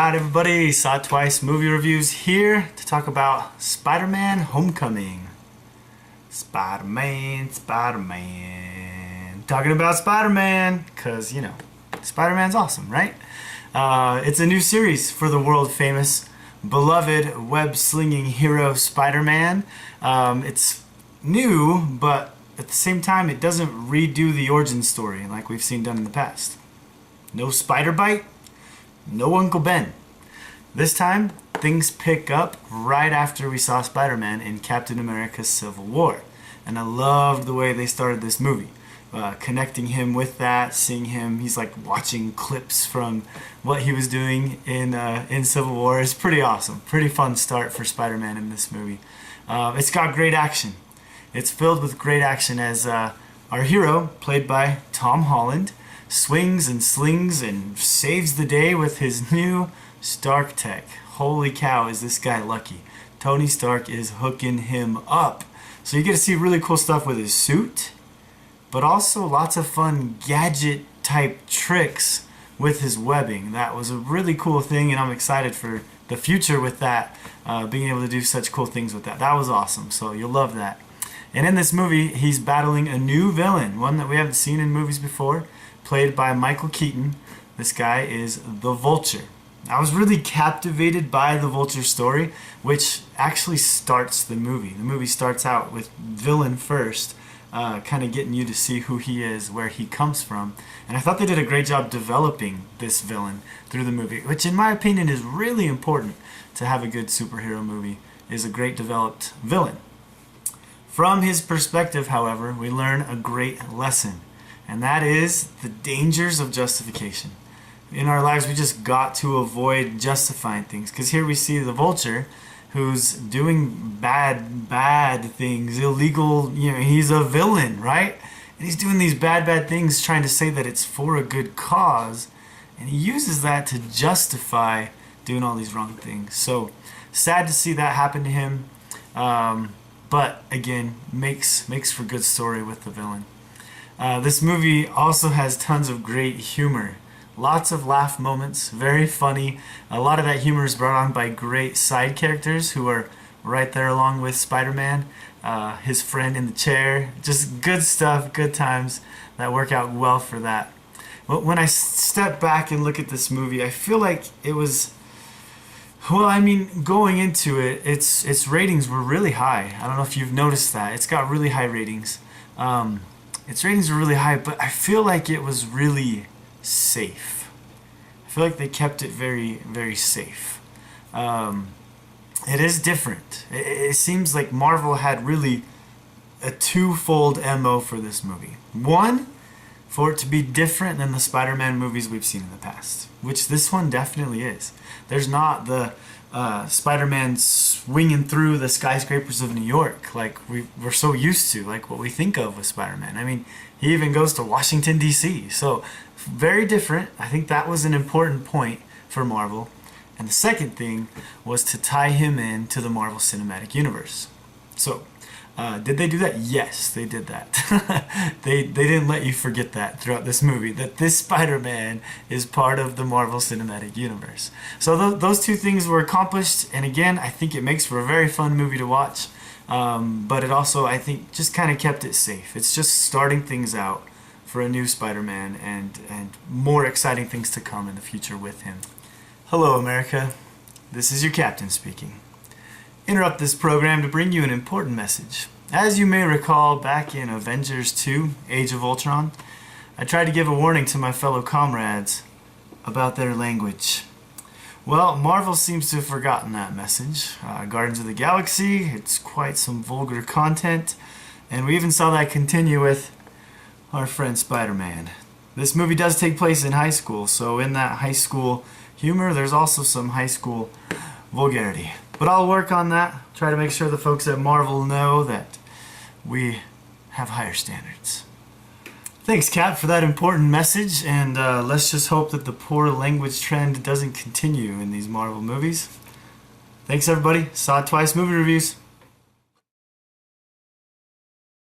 Alright everybody, SawItTwice movie reviews here to talk about Spider-Man Homecoming. Spider-Man. Talking about Spider-Man, because, you know, Spider-Man's awesome, right? It's a new series for the world famous, beloved, web-slinging hero Spider-Man. It's new, but at the same time it doesn't redo the origin story like we've seen done in the past. No spider bite, no Uncle Ben. This time, things pick up right after we saw Spider-Man in Captain America's Civil War. And I loved the way they started this movie. Connecting him with that, seeing him, he's like watching clips from what he was doing in Civil War. It's pretty awesome. Pretty fun start for Spider-Man in this movie. It's got great action. It's filled with great action as our hero, played by Tom Holland, swings and slings and saves the day with his new Stark tech. Holy cow, is this guy lucky. Tony Stark is hooking him up. So you get to see really cool stuff with his suit, but also lots of fun gadget type tricks with his webbing. That was a really cool thing, and I'm excited for the future with that, being able to do such cool things with that. That was awesome, so you'll love that. And in this movie, he's battling a new villain, one that we haven't seen in movies before, played by Michael Keaton. This guy is the Vulture. I was really captivated by the Vulture story, which actually starts the movie. The movie starts out with villain first, kind of getting you to see who he is, where he comes from. And I thought they did a great job developing this villain through the movie, which in my opinion is really important to have a good superhero movie, is a great developed villain. From his perspective, however, we learn a great lesson, and that is the dangers of justification. In our lives, we just got to avoid justifying things, because here we see the Vulture who's doing bad things, illegal, you know, he's a villain, right? And he's doing these bad things trying to say that it's for a good cause, and he uses that to justify doing all these wrong things. So sad to see that happen to him, but again, makes for good story with the villain. This movie also has tons of great humor. Lots of laugh moments, very funny. A lot of that humor is brought on by great side characters who are right there along with Spider-Man. His friend in the chair. Just good stuff, good times that work out well for that. But when I step back and look at this movie, I feel like it was, well, I mean, going into it, its ratings were really high. I don't know if you've noticed that. It's got really high ratings. Its ratings were really high, but I feel like it was really safe. I feel like they kept it very safe. It is different. It seems like Marvel had really a twofold MO for this movie. One, for it to be different than the Spider-Man movies we've seen in the past, which this one definitely is. There's not the Spider-Man swinging through the skyscrapers of New York like we're so used to, like what we think of with Spider-Man. I mean, he even goes to Washington, D.C. So very different. I think that was an important point for Marvel. And the second thing was to tie him in to the Marvel Cinematic Universe. So did they do that? Yes, they did that. they didn't let you forget that throughout this movie, that this Spider-Man is part of the Marvel Cinematic Universe. So those two things were accomplished, and again, I think it makes for a very fun movie to watch, but it also, I think, just kind of kept it safe. It's just starting things out for a new Spider-Man and more exciting things to come in the future with him. Hello, America. This is your captain speaking. Interrupt this program to bring you an important message. As you may recall, back in Avengers 2, Age of Ultron, I tried to give a warning to my fellow comrades about their language. Well, Marvel seems to have forgotten that message. Guardians of the Galaxy, it's quite some vulgar content, and we even saw that continue with our friend Spider-Man. This movie does take place in high school, so in that high school humor, there's also some high school vulgarity. But I'll work on that, try to make sure the folks at Marvel know that we have higher standards. Thanks, Cap, for that important message, and let's just hope that the poor language trend doesn't continue in these Marvel movies. Thanks, everybody. SawItTwice Movie Reviews.